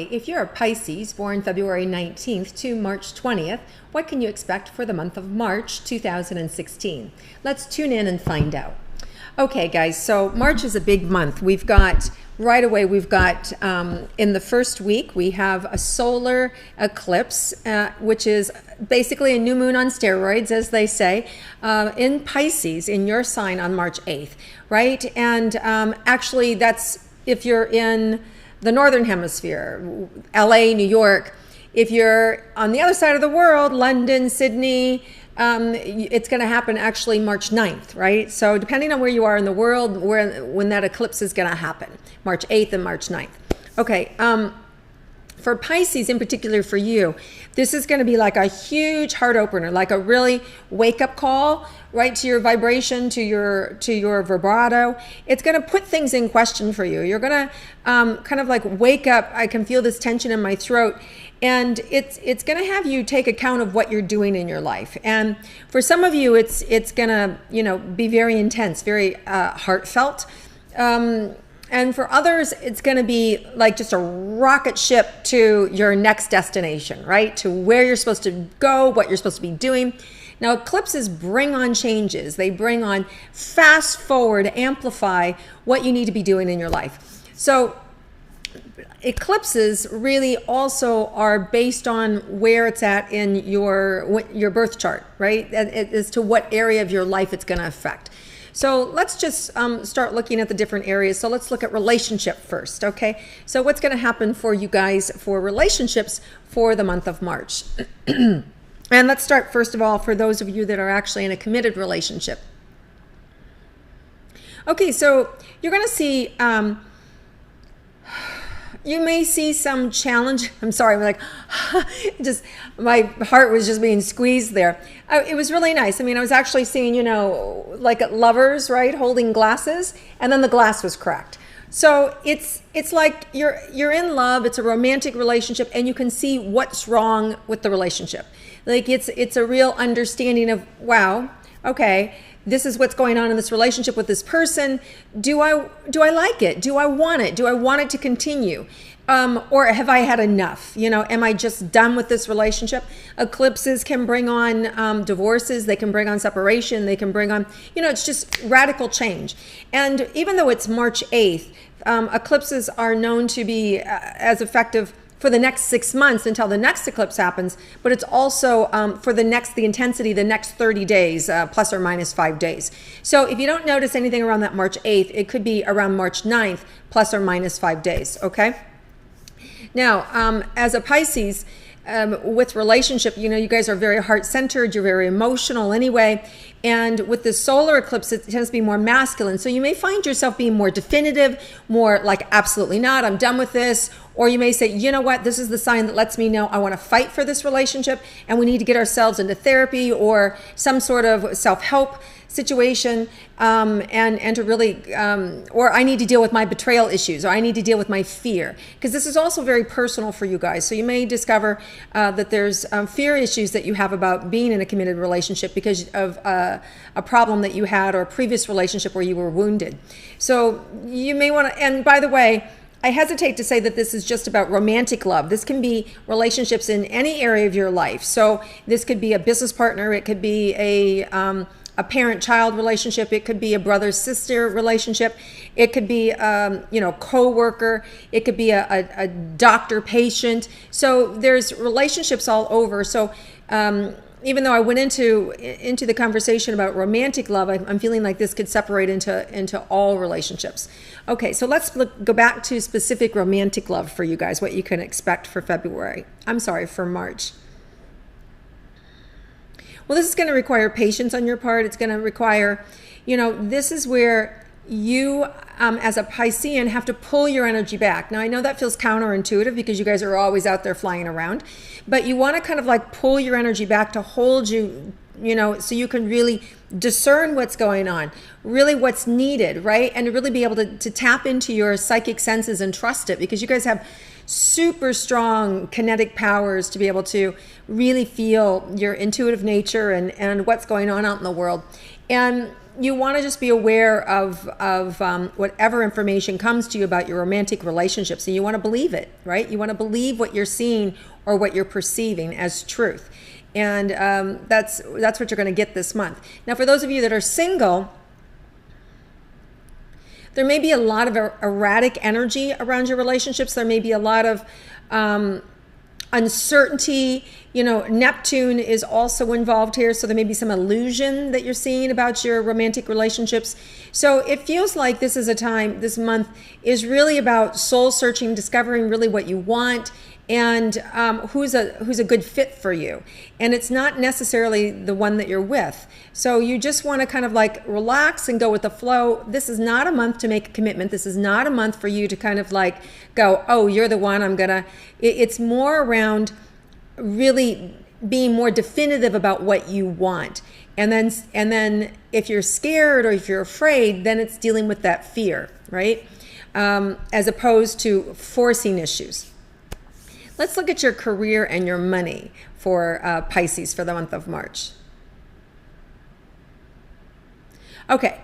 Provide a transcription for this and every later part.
if you're a Pisces born February 19th to March 20th, what can you expect for the month of March 2016? Let's tune in and find out. Okay, guys, so March is a big month. We've got, right away, in the first week, we have a solar eclipse, which is basically a new moon on steroids, as they say, in Pisces, in your sign on March 8th, right? And actually, that's if you're in the Northern Hemisphere, LA, New York. If you're on the other side of the world, London, Sydney, it's going to happen actually March 9th, right? So depending on where you are in the world, when that eclipse is going to happen, March 8th and March 9th. Okay, for Pisces, in particular for you, this is going to be like a huge heart opener, like a really wake-up call, right, to your vibration, to your vibrato. It's going to put things in question for you. You're going to kind of like wake up. I can feel this tension in my throat. And it's going to have you take account of what you're doing in your life. And for some of you, it's going to, be very intense, very heartfelt. And for others, it's going to be like just a rocket ship to your next destination, right? To where you're supposed to go, what you're supposed to be doing. Now, eclipses bring on changes. They bring on fast forward, amplify what you need to be doing in your life. So eclipses really also are based on where it's at in your birth chart, right? As to what area of your life it's going to affect. So let's just start looking at the different areas. So let's look at relationship first, okay? So what's going to happen for you guys for relationships for the month of March? And let's start first of all for those of you that are actually in a committed relationship. Okay, so you're going to see, you may see some challenge. I'm sorry, I'm like, just my heart was just being squeezed there. It was really nice. I mean, I was actually seeing, like lovers, right, holding glasses, and then the glass was cracked. So it's like you're in love. It's a romantic relationship, and you can see what's wrong with the relationship. Like it's a real understanding of, wow, okay, this is what's going on in this relationship with this person. Do I like it? Do I want it? Do I want it to continue? Or have I had enough? Am I just done with this relationship? Eclipses can bring on divorces. They can bring on separation. They can bring on, it's just radical change. And even though it's March 8th, eclipses are known to be as effective for the next 6 months until the next eclipse happens, but it's also for the intensity, the next 30 days, plus or minus 5 days. So if you don't notice anything around that March 8th, it could be around March 9th, plus or minus 5 days, okay? Now, as a Pisces, with relationship, you guys are very heart-centered, you're very emotional anyway, and with the solar eclipse, it tends to be more masculine. So you may find yourself being more definitive, more like, absolutely not, I'm done with this. Or you may say, you know what, this is the sign that lets me know I want to fight for this relationship and we need to get ourselves into therapy or some sort of self-help situation, and to really, or I need to deal with my betrayal issues, or I need to deal with my fear. Because this is also very personal for you guys. So you may discover that there's fear issues that you have about being in a committed relationship because of a problem that you had or a previous relationship where you were wounded. So you may want to, and by the way, I hesitate to say that this is just about romantic love. This can be relationships in any area of your life. So this could be a business partner. It could be a parent-child relationship. It could be a brother-sister relationship. It could be, co-worker. It could be a doctor-patient. So there's relationships all over. So even though I went into the conversation about romantic love, I'm feeling like this could separate into all relationships. Okay, so let's go back to specific romantic love for you guys, what you can expect for for March. Well, this is going to require patience on your part. It's going to require, this is where you, as a Piscean, have to pull your energy back. Now, I know that feels counterintuitive because you guys are always out there flying around, but you want to kind of like pull your energy back to hold you, so you can really discern what's going on, really what's needed, right? And to really be able to tap into your psychic senses and trust it, because you guys have super strong kinetic powers to be able to really feel your intuitive nature and what's going on out in the world. And you want to just be aware of whatever information comes to you about your romantic relationships, and you want to believe it, right? You want to believe what you're seeing or what you're perceiving as truth. And that's what you're going to get this month. Now, for those of you that are single, there may be a lot of erratic energy around your relationships. There may be a lot of uncertainty. You know, Neptune is also involved here, so there may be some illusion that you're seeing about your romantic relationships. So it feels like this is a time, this month is really about soul searching, discovering really what you want, and who's a good fit for you. And it's not necessarily the one that you're with. So you just want to kind of like relax and go with the flow. This is not a month to make a commitment. This is not a month for you to kind of like go, oh, you're the one, it's more around really being more definitive about what you want. And then if you're scared or if you're afraid, then it's dealing with that fear, right? As opposed to forcing issues. Let's look at your career and your money for Pisces for the month of March. Okay,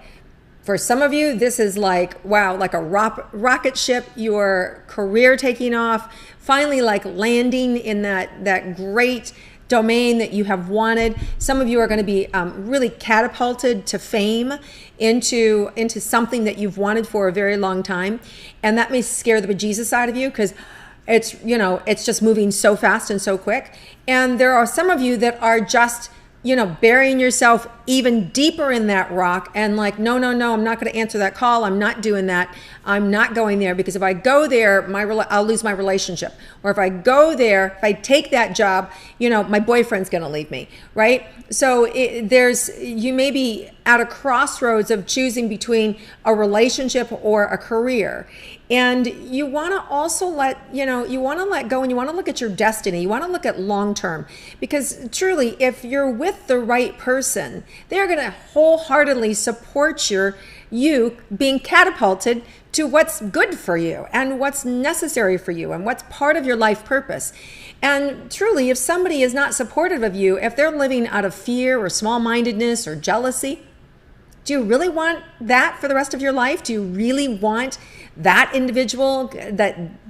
for some of you, this is like, wow, like a rocket ship, your career taking off, finally like landing in that great domain that you have wanted. Some of you are going to be really catapulted to fame, into something that you've wanted for a very long time. And that may scare the bejesus out of you because it's, you know, it's just moving so fast and so quick. And there are some of you that are just, you know, burying yourself even deeper in that rock and like, no, I'm not going to answer that call. I'm not doing that. I'm not going there because if I go there, I'll lose my relationship. Or if I go there, if I take that job, you know, my boyfriend's going to leave me, right? So you may be at a crossroads of choosing between a relationship or a career. And you want to also you want to let go, and you want to look at your destiny. You want to look at long term, because truly, if you're with the right person, they're going to wholeheartedly support you being catapulted to what's good for you and what's necessary for you and what's part of your life purpose. And truly, if somebody is not supportive of you, if they're living out of fear or small-mindedness or jealousy, do you really want that for the rest of your life? Do you really want that individual,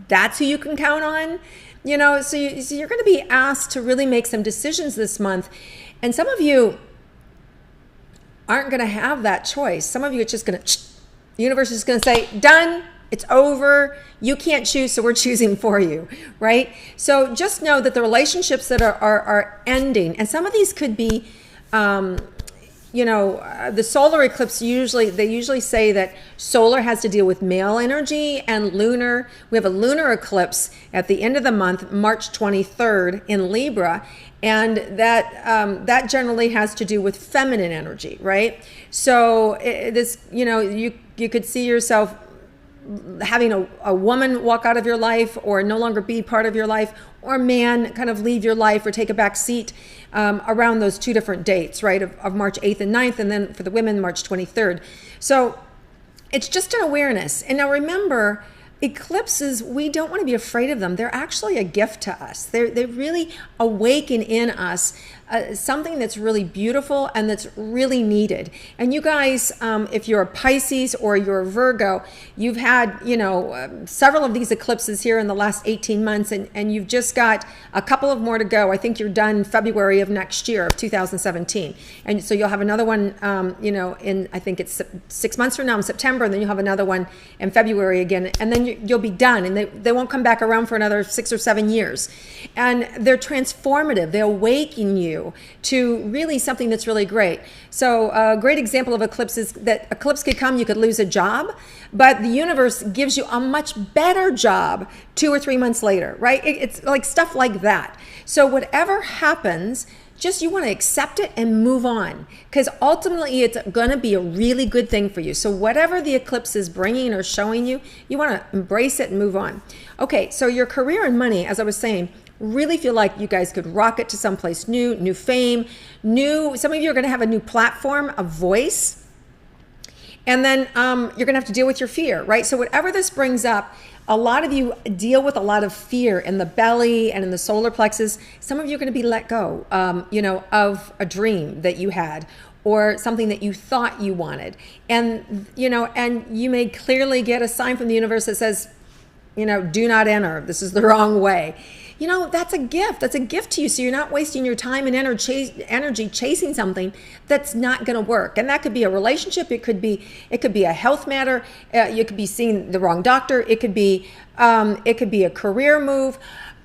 that's who you can count on? You know, so you're going to be asked to really make some decisions this month. And some of you aren't going to have that choice. Some of you, it's just going to, the universe is going to say, done, it's over, you can't choose, so we're choosing for you, right? So just know that the relationships that are ending, and some of these could be, the solar eclipse, they usually say that solar has to deal with male energy and lunar. We have a lunar eclipse at the end of the month, March 23rd in Libra, and that generally has to do with feminine energy, right? So you could see yourself having a woman walk out of your life or no longer be part of your life, or a man kind of leave your life or take a back seat around those two different dates, right, of March 8th and 9th, and then for the women, March 23rd. So it's just an awareness. And now remember, eclipses, we don't want to be afraid of them. They're actually a gift to us. They really awaken in us something that's really beautiful and that's really needed. And you guys, if you're a Pisces or you're a Virgo, you've had, several of these eclipses here in the last 18 months, and you've just got a couple of more to go. I think you're done February of next year, of 2017. And so you'll have another one, in, I think it's 6 months from now in September, and then you'll have another one in February again, and then you'll be done, and they won't come back around for another 6 or 7 years. And they're transformative. They awaken you to really something that's really great. So a great example of eclipse is that eclipse could come, you could lose a job, but the universe gives you a much better job 2 or 3 months later, right? It's like stuff like that. So whatever happens, just you want to accept it and move on, because ultimately it's going to be a really good thing for you. So whatever the eclipse is bringing or showing you, you want to embrace it and move on. Okay, so your career and money, as I was saying, really feel like you guys could rocket to someplace new fame, some of you are going to have a new platform, a voice, and then you're going to have to deal with your fear, right? So whatever this brings up, a lot of you deal with a lot of fear in the belly and in the solar plexus. Some of you are going to be let go, of a dream that you had, or something that you thought you wanted. And, and you may clearly get a sign from the universe that says, do not enter. This is the wrong way. That's a gift. That's a gift to you. So you're not wasting your time and energy chasing something that's not going to work. And that could be a relationship. It could be a health matter. You could be seeing the wrong doctor. It could be a career move.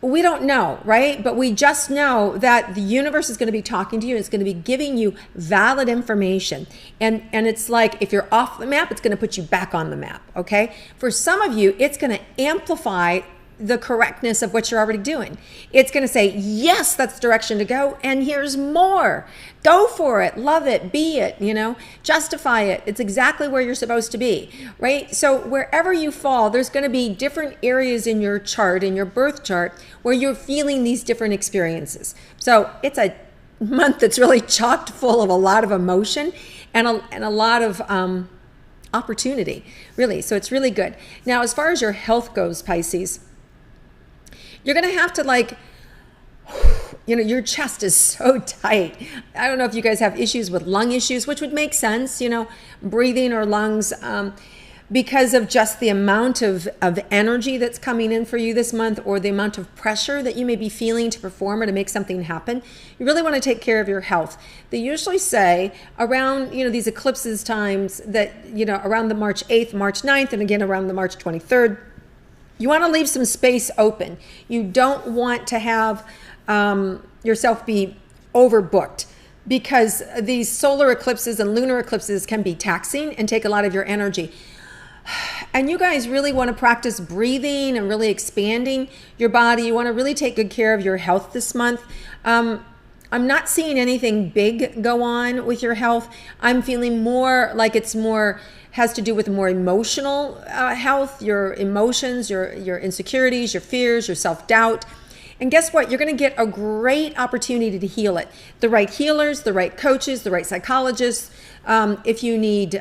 We don't know, right? But we just know that the universe is going to be talking to you. And it's going to be giving you valid information. And it's like, if you're off the map, it's going to put you back on the map. Okay. For some of you, it's going to amplify the correctness of what you're already doing. It's going to say, yes, that's the direction to go. And here's more. Go for it. Love it. Be it, justify it. It's exactly where you're supposed to be, right? So wherever you fall, there's going to be different areas in your chart, in your birth chart, where you're feeling these different experiences. So it's a month that's really chocked full of a lot of emotion and a lot of opportunity, really. So it's really good. Now, as far as your health goes, Pisces, you're going to have to your chest is so tight. I don't know if you guys have issues with lung issues, which would make sense, breathing or lungs, because of just the amount of energy that's coming in for you this month, or the amount of pressure that you may be feeling to perform or to make something happen. You really want to take care of your health. They usually say around, these eclipses times that, around the March 8th, March 9th, and again around the March 23rd, you want to leave some space open. You don't want to have yourself be overbooked, because these solar eclipses and lunar eclipses can be taxing and take a lot of your energy. And you guys really want to practice breathing and really expanding your body. You want to really take good care of your health this month. I'm not seeing anything big go on with your health. I'm feeling more like has to do with more emotional health, your emotions, your insecurities, your fears, your self-doubt. And guess what? You're going to get a great opportunity to heal it. The right healers, the right coaches, the right psychologists. If you need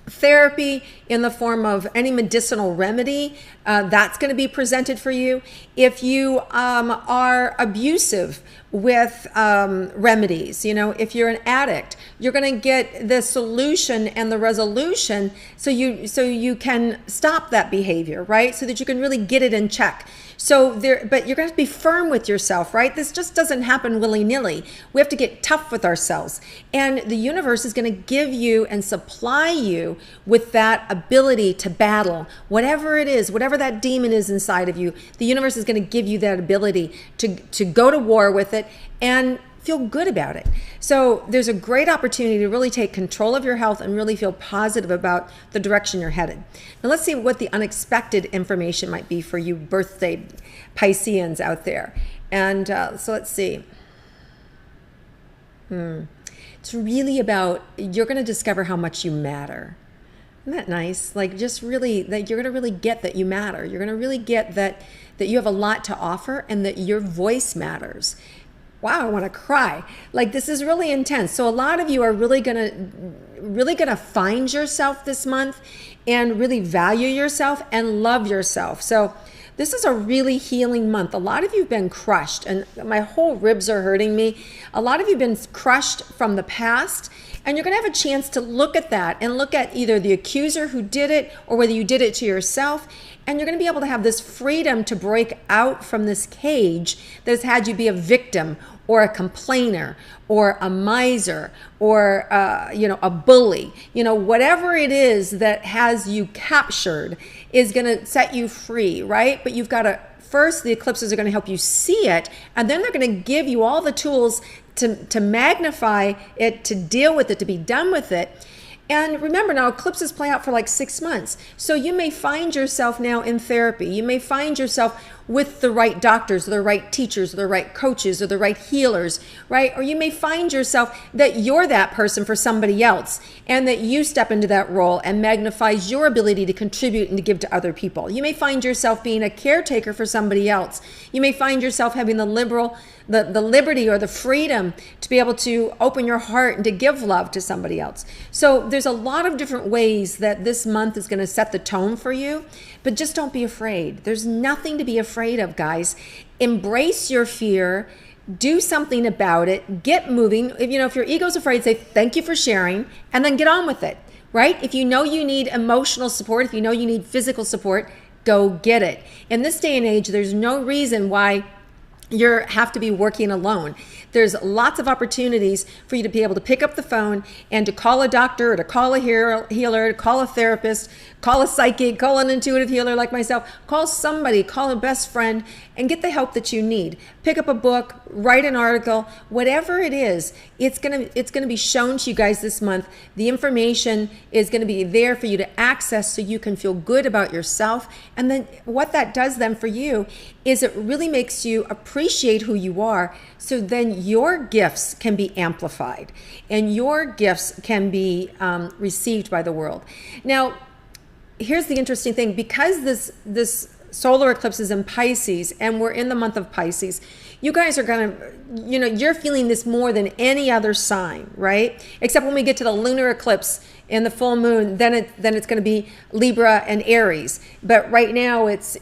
therapy in the form of any medicinal remedy, that's going to be presented for you. If you are abusive with remedies, if you're an addict, you're going to get the solution and the resolution so you can stop that behavior, right? So that you can really get it in check. But you're going to be firm with yourself, right? This just doesn't happen willy-nilly. We have to get tough with ourselves. And the universe is going to give you and supply you with that ability to battle whatever it is, whatever that demon is inside of you. The universe is going to give you that ability to go to war with it and feel good about it. So there's a great opportunity to really take control of your health and really feel positive about the direction you're headed. Now let's see what the unexpected information might be for you birthday Pisceans out there. And so let's see. It's really about, you're going to discover how much you matter. Isn't that nice? Like, just really, that you're going to really get that you matter. You're going to really get that you have a lot to offer and that your voice matters. Wow, I want to cry. Like, this is really intense. So a lot of you are really gonna find yourself this month and really value yourself and love yourself. So this is a really healing month. A lot of you have been crushed, and my whole ribs are hurting me. A lot of you have been crushed from the past, and you're gonna have a chance to look at that and look at either the accuser who did it or whether you did it to yourself. And you're going to be able to have this freedom to break out from this cage that has had you be a victim or a complainer or a miser or a bully. Whatever it is that has you captured is going to set you free, right? But you've got to, first, the eclipses are going to help you see it, and then they're going to give you all the tools to magnify it, to deal with it, to be done with it. And remember, now eclipses play out for like 6 months. So you may find yourself now in therapy. You may find yourself with the right doctors, or the right teachers, or the right coaches, or the right healers, right? Or you may find yourself that you're that person for somebody else, and that you step into that role and magnifies your ability to contribute and to give to other people. You may find yourself being a caretaker for somebody else. You may find yourself having the liberty or the freedom to be able to open your heart and to give love to somebody else. So there's a lot of different ways that this month is going to set the tone for you, but just don't be afraid. There's nothing to be afraid of, guys. Embrace your fear, do something about it, get moving. If your ego's afraid, say thank you for sharing, and then get on with it, right? If you know you need emotional support, if you know you need physical support, go get it. In this day and age, there's no reason why you have to be working alone. There's lots of opportunities for you to be able to pick up the phone and to call a doctor, or to call a healer, to call a therapist, call a psychic, call an intuitive healer like myself, call somebody, call a best friend, and get the help that you need. Pick up a book, write an article, whatever it is, it's gonna be shown to you guys this month. The information is gonna be there for you to access so you can feel good about yourself. And then what that does then for you is it really makes you appreciate who you are, so then your gifts can be amplified and your gifts can be received by the world. Now, here's the interesting thing. Because this solar eclipse is in Pisces and we're in the month of Pisces, you guys are gonna, you're feeling this more than any other sign, right? Except when we get to the lunar eclipse and the full moon, then it's gonna be Libra and Aries. But right now it's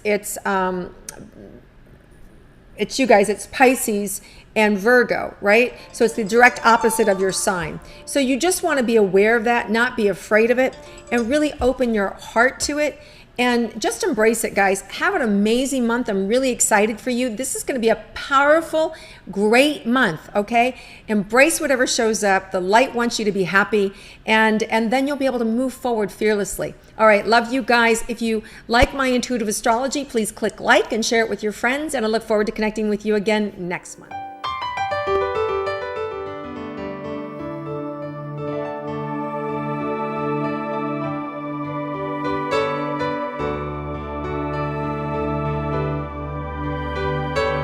you guys, it's Pisces and Virgo, right? So it's the direct opposite of your sign. So you just want to be aware of that, not be afraid of it, and really open your heart to it and just embrace it, guys. Have an amazing month. I'm really excited for you. This is going to be a powerful, great month, okay? Embrace whatever shows up. The light wants you to be happy, and then you'll be able to move forward fearlessly. All right, love you guys. If you like my intuitive astrology, please click like and share it with your friends, and I look forward to connecting with you again next month.